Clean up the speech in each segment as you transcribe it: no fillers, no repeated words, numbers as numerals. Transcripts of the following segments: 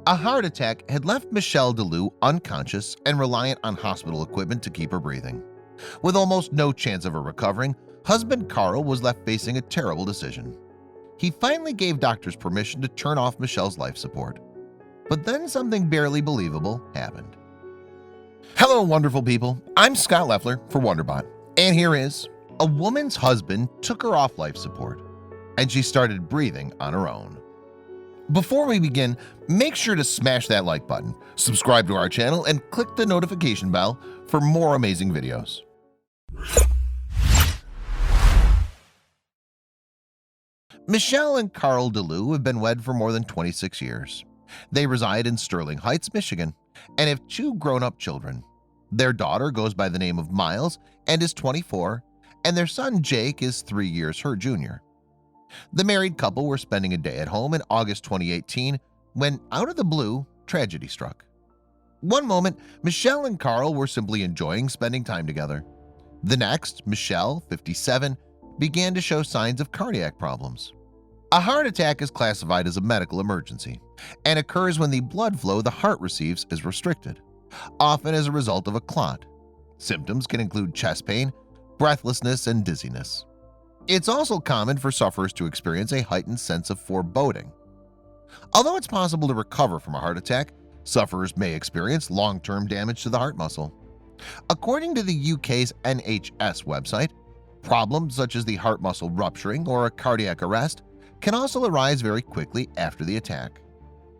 A heart attack had left Michele de Leeuw unconscious and reliant on hospital equipment to keep her breathing. With almost no chance of her recovering, husband Karl was left facing a terrible decision. He finally gave doctors permission to turn off Michele's life support. But then something barely believable happened. Hello, wonderful people. I'm Scott Leffler for WonderBot, and here is a woman's husband took her off life support, and she started breathing on her own. Before we begin, make sure to smash that like button, subscribe to our channel, and click the notification bell for more amazing videos. Michele and Karl de Leeuw have been wed for more than 26 years. They reside in Sterling Heights, Michigan, and have 2 grown-up children. Their daughter goes by the name of Myles and is 24, and their son Jake is 3 years her junior. The married couple were spending a day at home in August 2018 when, out of the blue, tragedy struck. One moment, Michele and Karl were simply enjoying spending time together. The next, Michele, 57, began to show signs of cardiac problems. A heart attack is classified as a medical emergency and occurs when the blood flow the heart receives is restricted, often as a result of a clot. Symptoms can include chest pain, breathlessness, and dizziness. It's also common for sufferers to experience a heightened sense of foreboding. Although it's possible to recover from a heart attack, sufferers may experience long-term damage to the heart muscle. According to the UK's NHS website, problems such as the heart muscle rupturing or a cardiac arrest can also arise very quickly after the attack.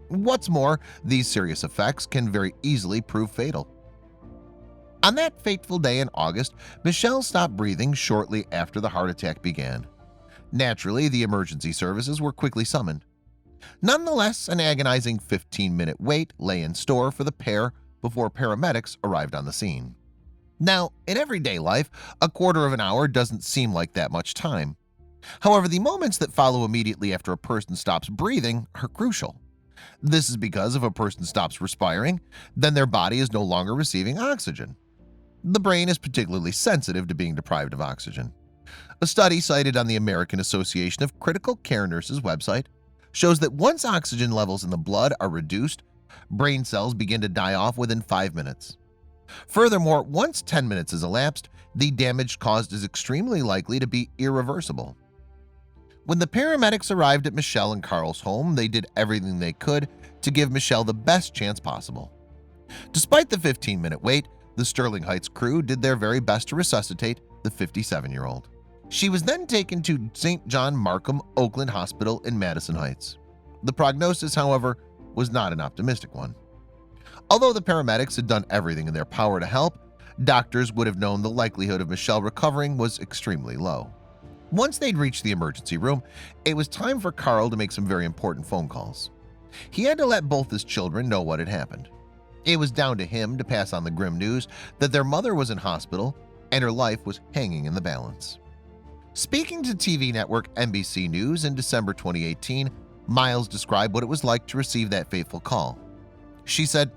What's more, these serious effects can very easily prove fatal. On that fateful day in August, Michele stopped breathing shortly after the heart attack began. Naturally, the emergency services were quickly summoned. Nonetheless, an agonizing 15-minute wait lay in store for the pair before paramedics arrived on the scene. Now, in everyday life, a quarter of an hour doesn't seem like that much time. However, the moments that follow immediately after a person stops breathing are crucial. This is because if a person stops respiring, then their body is no longer receiving oxygen. The brain is particularly sensitive to being deprived of oxygen. A study cited on the American Association of Critical Care Nurses website shows that once oxygen levels in the blood are reduced, brain cells begin to die off within 5 minutes. Furthermore, once 10 minutes has elapsed, the damage caused is extremely likely to be irreversible. When the paramedics arrived at Michele and Karl's home, they did everything they could to give Michele the best chance possible. Despite the 15-minute wait, the Sterling Heights crew did their very best to resuscitate the 57-year-old. She was then taken to St. John Markham Oakland Hospital in Madison Heights. The prognosis, however, was not an optimistic one. Although the paramedics had done everything in their power to help, doctors would have known the likelihood of Michele recovering was extremely low. Once they'd reached the emergency room, it was time for Karl to make some very important phone calls. He had to let both his children know what had happened. It was down to him to pass on the grim news that their mother was in hospital and her life was hanging in the balance. Speaking to TV network NBC News in December 2018, Myles described what it was like to receive that fateful call. She said,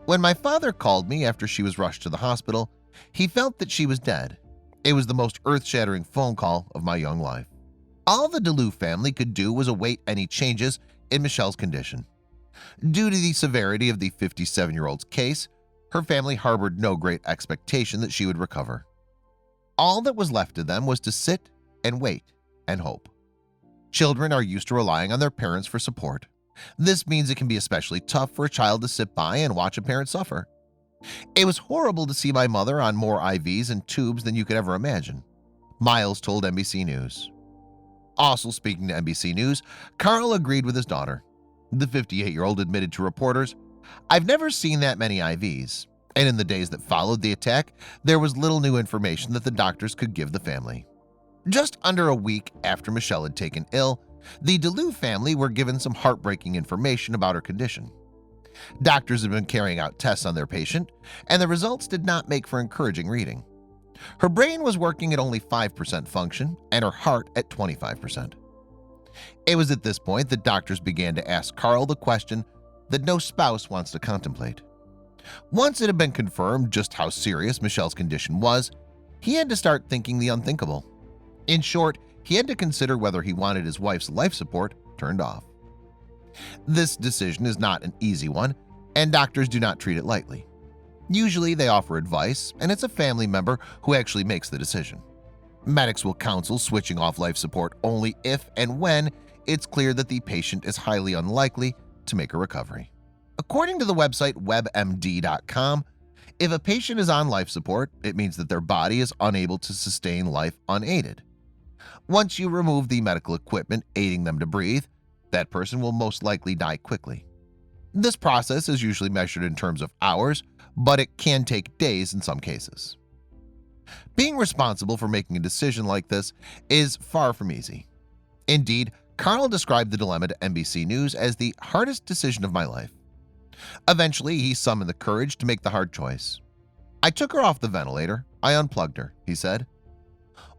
"When my father called me after she was rushed to the hospital, he felt that she was dead. It was the most earth-shattering phone call of my young life." All the de Leeuw family could do was await any changes in Michele's condition. Due to the severity of the 57-year-old's case, her family harbored no great expectation that she would recover. All that was left to them was to sit and wait and hope. Children are used to relying on their parents for support. This means it can be especially tough for a child to sit by and watch a parent suffer. "It was horrible to see my mother on more IVs and tubes than you could ever imagine," Myles told NBC News. Also speaking to NBC News, Karl agreed with his daughter. The 58-year-old admitted to reporters, "I've never seen that many IVs, and in the days that followed the attack, there was little new information that the doctors could give the family." Just under a week after Michele had taken ill, the de Leeuw family were given some heartbreaking information about her condition. Doctors had been carrying out tests on their patient, and the results did not make for encouraging reading. Her brain was working at only 5% function and her heart at 25%. It was at this point that doctors began to ask Karl the question that no spouse wants to contemplate. Once it had been confirmed just how serious Michele's condition was, he had to start thinking the unthinkable. In short, he had to consider whether he wanted his wife's life support turned off. This decision is not an easy one, and doctors do not treat it lightly. Usually they offer advice, and it's a family member who actually makes the decision. Medics will counsel switching off life support only if and when it's clear that the patient is highly unlikely to make a recovery. According to the website webmd.com, if a patient is on life support, it means that their body is unable to sustain life unaided. Once you remove the medical equipment aiding them to breathe, that person will most likely die quickly. This process is usually measured in terms of hours, but it can take days in some cases. Being responsible for making a decision like this is far from easy. Indeed, Karl described the dilemma to NBC News as the hardest decision of my life. Eventually, he summoned the courage to make the hard choice. "I took her off the ventilator. I unplugged her," he said.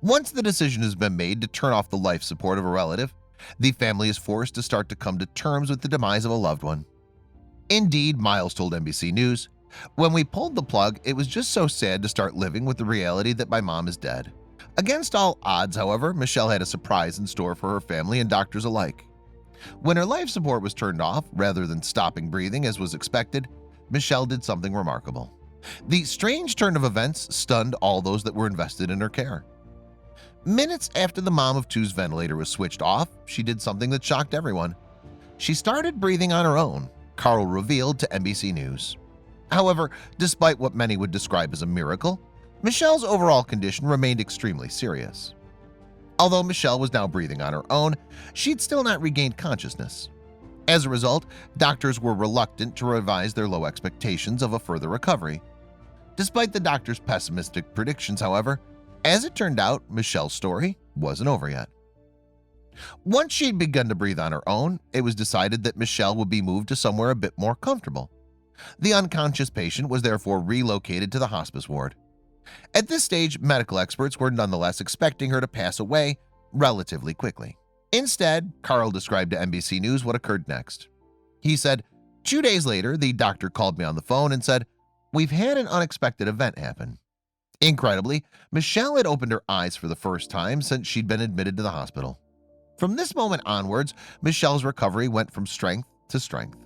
Once the decision has been made to turn off the life support of a relative, the family is forced to start to come to terms with the demise of a loved one. Indeed, Myles told NBC News, "When we pulled the plug, it was just so sad to start living with the reality that my mom is dead." Against all odds, however, Michele had a surprise in store for her family and doctors alike. When her life support was turned off, rather than stopping breathing as was expected, Michele did something remarkable. The strange turn of events stunned all those that were invested in her care. Minutes after the mom of two's ventilator was switched off, she did something that shocked everyone. She started breathing on her own, Karl revealed to NBC News. However, despite what many would describe as a miracle, Michele's overall condition remained extremely serious. Although Michele was now breathing on her own, she'd still not regained consciousness. As a result, doctors were reluctant to revise their low expectations of a further recovery. Despite the doctors' pessimistic predictions, however, as it turned out, Michele's story wasn't over yet. Once she'd begun to breathe on her own, it was decided that Michele would be moved to somewhere a bit more comfortable. The unconscious patient was therefore relocated to the hospice ward. At this stage, medical experts were nonetheless expecting her to pass away relatively quickly. Instead, Karl described to NBC News what occurred next. He said, 2 days later, the doctor called me on the phone and said, "We've had an unexpected event happen." Incredibly, Michele had opened her eyes for the first time since she'd been admitted to the hospital. From this moment onwards, Michele's recovery went from strength to strength.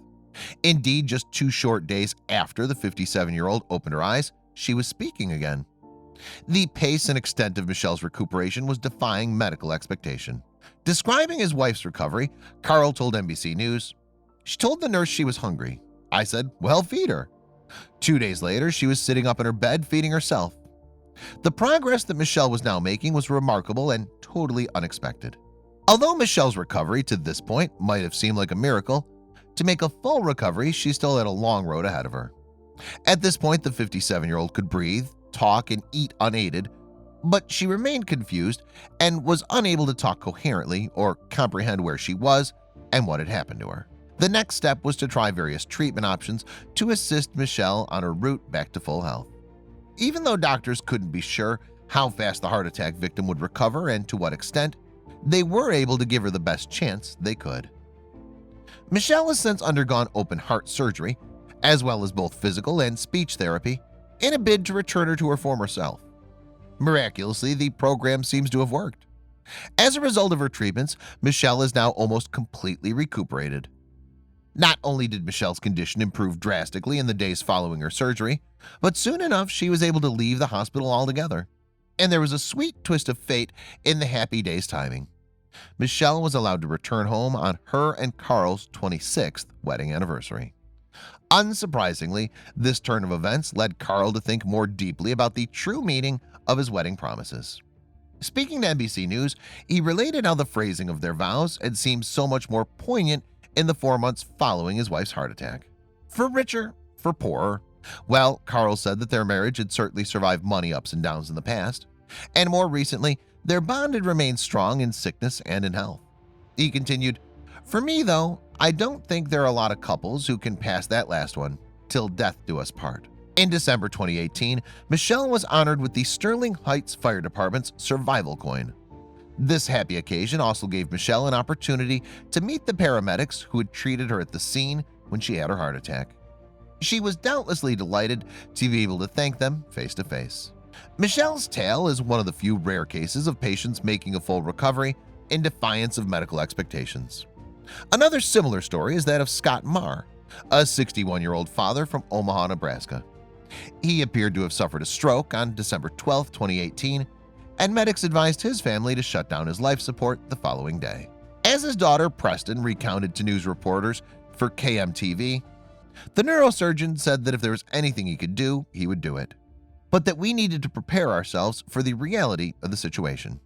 Indeed, just 2 short days after the 57-year-old opened her eyes, she was speaking again. The pace and extent of Michele's recuperation was defying medical expectation. Describing his wife's recovery, Karl told NBC News, "She told the nurse she was hungry. I said, 'Well, feed her.' 2 days later, she was sitting up in her bed feeding herself." The progress that Michele was now making was remarkable and totally unexpected. Although Michele's recovery to this point might have seemed like a miracle, to make a full recovery, she still had a long road ahead of her. At this point, the 57-year-old could breathe, talk, and eat unaided, but she remained confused and was unable to talk coherently or comprehend where she was and what had happened to her. The next step was to try various treatment options to assist Michele on her route back to full health. Even though doctors couldn't be sure how fast the heart attack victim would recover and to what extent, they were able to give her the best chance they could. Michele has since undergone open heart surgery, as well as both physical and speech therapy, in a bid to return her to her former self. Miraculously, the program seems to have worked. As a result of her treatments, Michele is now almost completely recuperated. Not only did Michele's condition improve drastically in the days following her surgery, but soon enough she was able to leave the hospital altogether. And there was a sweet twist of fate in the happy days timing. Michele was allowed to return home on her and Karl's 26th wedding anniversary. Unsurprisingly, this turn of events led Karl to think more deeply about the true meaning of his wedding promises. Speaking to NBC News, he related how the phrasing of their vows had seemed so much more poignant in the 4 months following his wife's heart attack. For richer, for poorer. Well, Karl said that their marriage had certainly survived money ups and downs in the past, and more recently, their bond had remained strong in sickness and in health. He continued, "For me, though, I don't think there are a lot of couples who can pass that last one, till death do us part." In December 2018, Michele was honored with the Sterling Heights Fire Department's Survival Coin. This happy occasion also gave Michele an opportunity to meet the paramedics who had treated her at the scene when she had her heart attack. She was doubtlessly delighted to be able to thank them face to face. Michele's tale is one of the few rare cases of patients making a full recovery in defiance of medical expectations. Another similar story is that of Scott Marr, a 61-year-old father from Omaha, Nebraska. He appeared to have suffered a stroke on December 12, 2018, and medics advised his family to shut down his life support the following day. As his daughter Preston recounted to news reporters for KMTV, the neurosurgeon said that if there was anything he could do, he would do it, but that we needed to prepare ourselves for the reality of the situation.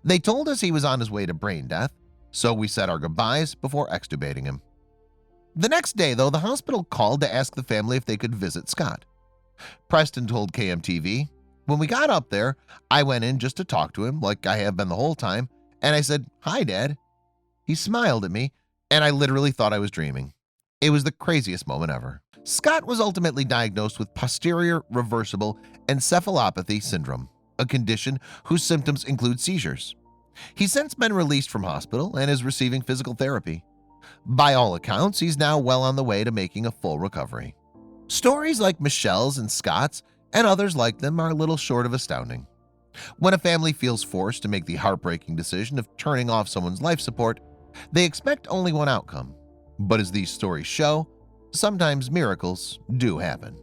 They told us he was on his way to brain death, so we said our goodbyes before extubating him. The next day, though, the hospital called to ask the family if they could visit Scott. Preston told KMTV, "When we got up there, I went in just to talk to him like I have been the whole time, and I said, 'Hi, Dad.' He smiled at me, and I literally thought I was dreaming. It was the craziest moment ever." Scott was ultimately diagnosed with posterior reversible encephalopathy syndrome, a condition whose symptoms include seizures. He's since been released from hospital and is receiving physical therapy. By all accounts, he's now well on the way to making a full recovery. Stories like Michele's and Scott's and others like them are a little short of astounding. When a family feels forced to make the heartbreaking decision of turning off someone's life support, they expect only one outcome. But as these stories show, sometimes miracles do happen.